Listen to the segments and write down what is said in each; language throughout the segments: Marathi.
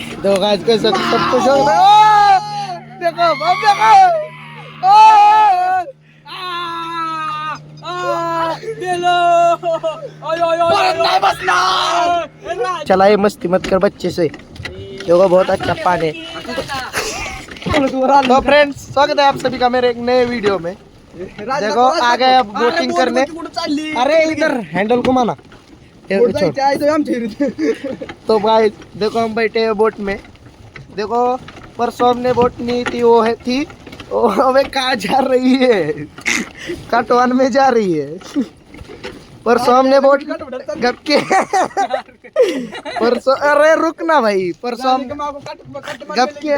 देखो गाइस कैसे सब कुछ हो रहा है। देखो अब देखो चला ये मस्ती मत कर बच्चे से। देखो बहुत अच्छा पानी है। तो फ्रेंड्स स्वागत है आप सभी का मेरे एक नए वीडियो में। देखो आ गए अब बोटिंग करने। अरे इधर हैंडल घुमाना। तो भाई देखो हम बैठे हैं बोट में। देखो परसों हमने बोट नहीं थी वो है थी वो हमें कहाँ जा रही है कटवान में जा रही है। परसों हमने बोट गप के परसों अरे रुकना भाई परसों हम गप के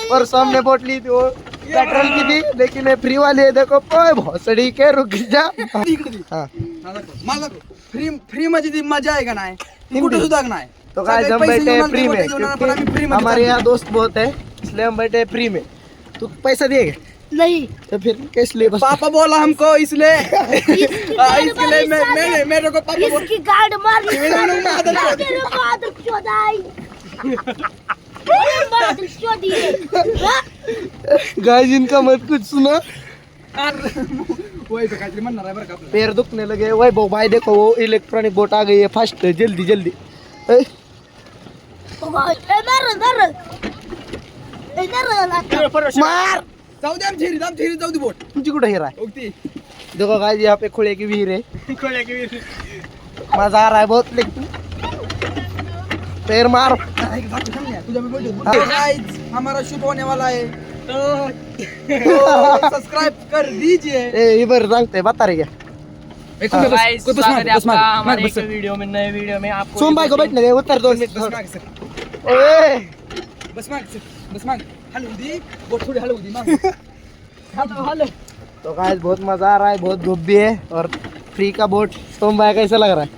परसों हमने बोट ली थी वो पेट्रोल की थी लेकिन ये फ्री वाली है। देखो भोसड़ी के रुक जा। हाँ फ्री मध्ये मजा आहे का नाही कुठे सुद्धा नाही। तो गाइस हम बैठे हैं फ्री में क्योंकि हमारे यहाँ दोस्त बहुत है इसलिए हम बैठे हैं फ्री में। तू पैसा देगा नहीं तो फिर किस लिए बस पापा बोला हमको इसलिए इसके लिए मैं मेरे को पापा बोला इसकी गार्ड मार गाइस इनका मत कुछ सुना। वही तो काहीतरी म्हणणार आहे बरं का आपलं। पैर दुखने लगे वैभव भाई देखो वो इलेक्ट्रॉनिक बोट आ गई है फास्ट जल्दी जल्दी। मार जाऊ दे आमची जाऊ दे बोट तुमची कुठे हिरा है। ओके देखो गाइस यहाँ पे खुले की वीर है खोले की मजा आ रहा है बहुत लेकिन पैर मार। तुझा मी बोलतो गाइस हमारा शूट होने वाला है तो सब्सक्राइब कर दीजिए। ए इधर रंगते बता रहे क्या गाइस स्वागत है आपका हमारे एक वीडियो में नए वीडियो में आपको सोम भाई को बैठने दे उत्तर 2 मिनट ओए बस माग हलू दी बोट थोड़ी हलू दी माग तो गाइस बहुत मजा आ रहा है बहुत धूप भी है और फ्री का बोट। सोम भाई कैसा लग रहा है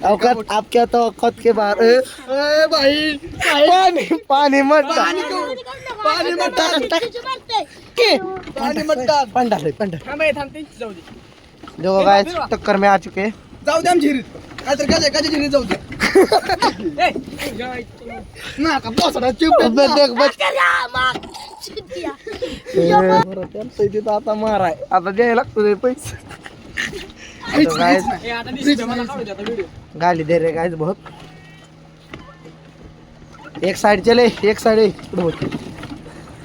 औकात आप क्या तो औकात के बाहर भाई पानी मत पानी मत डाल पंडा थांबते जाऊ दे। देखो गाइस टक्कर में आ चुके हैं। जाऊ दे आमची काहीतरी काच्या जिरीत जाऊ दे ना का पोसडा चुप देख बच तो आता माराय आता द्यायला लागतो पैसे। तो गाइस गाली दे रहे गाइस बहुत। एक साइड चले एक साइड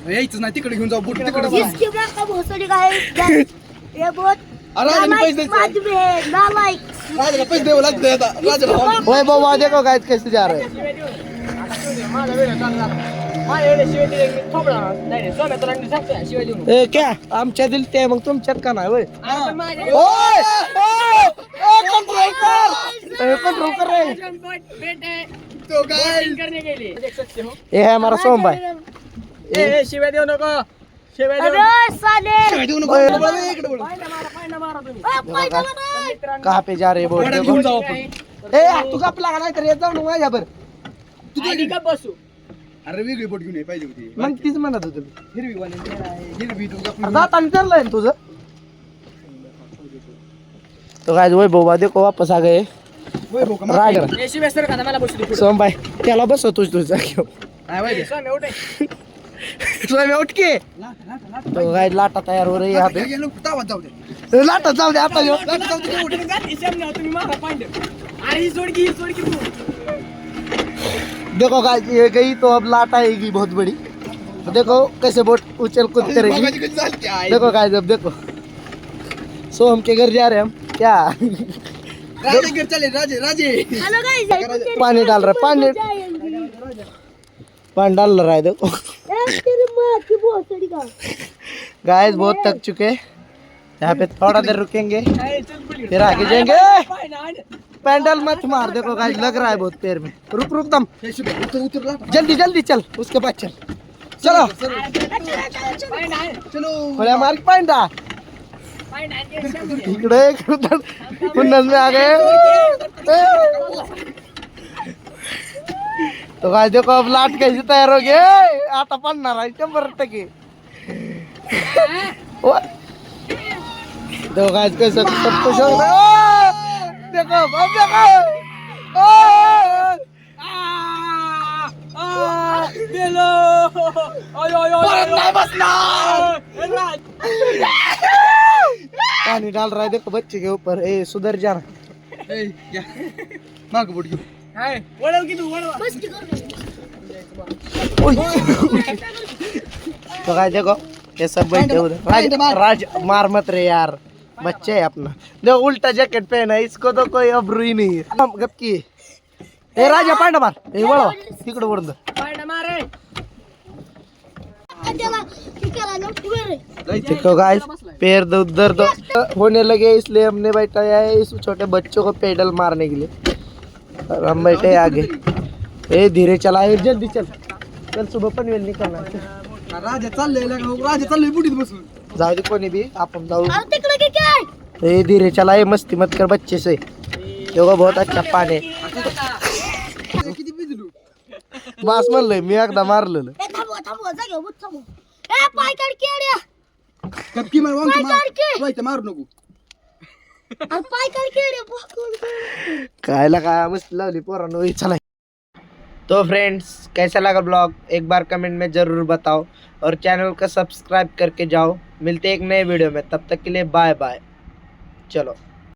यायच नाही तिकडे घेऊन जाऊ बोट तिकडे इसकी का भोसड़ी का है ये बहुत राजाने पैसे द्यायचे राजाला पैसे द्यावं लागतं आता राजाला ओए बाबा देखो गाइस कैसे जा रहे हैं। ए क्या आमच्या दिल ते मग तुमच्यात का नाही होय ओय कंट्रोल कर रे। तो गाइस ये है हमारा सोम भाई। शिवाय देऊ नको शिवाय अरे साले देऊ नको इकडे बोल कहाँ पे जा रहे बोट देखो। घेऊन जाऊ आपण ए तू कप लागा नाही तर येत जाऊ माझ्या बर का बसू अरे वेगळी बोट घेऊन ये पाहिजे होती मग तीच म्हणत होतो हिरवी वाली हिरवी तू जाताना चाललंय तुझं। तो गाइस वही बोबा देखो वापस आ गए रायगड। शिवाय सर का मला बसू दे सोम भाई त्याला बसवतोच तुझा घेऊ नाही पाहिजे सोम उठ के। तो गाइस लाटा तयार हो रही है यहाँ पे गेलो तावा जाऊ दे लाटा जाऊ दे आता घेऊ। जाऊ दे तुम्ही मारा पांड अरे ही सोड की देखो गाइस ये गई तो अब लाट आएगी बहुत बड़ी। तो देखो कैसे बोट उछल कूद करेगी। देखो गाइस अब देखो सोम के घर जा रहे हैं हम क्या राजे घर चले राजे हेलो गाइस पानी डाल रहा है पानी डाल रहा है देखो। तेरी मां की भोसड़ी का गाइस बहुत थक चुके हैं यहाँ पे थोड़ा देर रुकेंगे फिर आगे जाएंगे। पैंडल मत मार देखो गाइस लग रहा है बहुत पैर में। रुक रुक दम जल्दी जल्दी चल उसके बाद चल चलो चलो बोले मार पैंडा इकडे पुन्नस में आ गए। तो गाइस देखो अब लाट कैसे तयार हो गए आता पडणार आहे 100%। देखो गाइस कैसे सब कुछ हो रहा है। देखो अब देखो डाल रहा है देखो बच्चे के ऊपर। ए सुधर जाना। ए या माग बोट घेऊ हाय वळव की तू वळव मस्ती करू तो गाइस देखो ये सब बैठे उधर। राज मार मत रे यार, बच्चे है अपना। देखो उल्टा जैकेट पहना है, इसको तो कोई अब्रू ही नहीं है। हम गप की ए राजा पांडा मार ए वळव तिकडे वळून दे। त्याला केला ना पुरे देखो गाइस पैर दर्द होने लगे, इसलिए हमने बैठाया है इस छोटे बच्चों को पेडल मारने के लिए। और हम बैठे आगे। ए धीरे चला, ए जल्दी चल, कल सुबह पनवेल निकलना। राजा चाललेला राजा चाललोय बुटीत बसून जाऊ दे कोणी भी, आपण जाऊ। अरे तिकडे की काय ए धीरे चला, ये मस्ती मत कर बच्चे से। देखो बहुत अच्छा पानी है। किती भिजलो बस म्हणलंय मी एकदा मारलेलं। ए थांबव जागे उठ थांबव ए पाय काढ केड्या कपकी मार वांग पाय मार काढ के वाईट मारू नको अरे पाय काढ केड्या कायला काय मस्त लावली पोरांनो। चला तो फ्रेंड्स कैसा लगा ब्लॉग एक बार कमेंट में ज़रूर बताओ और चैनल को सब्सक्राइब करके जाओ। मिलते हैं एक नए वीडियो में, तब तक के लिए बाय बाय। चलो।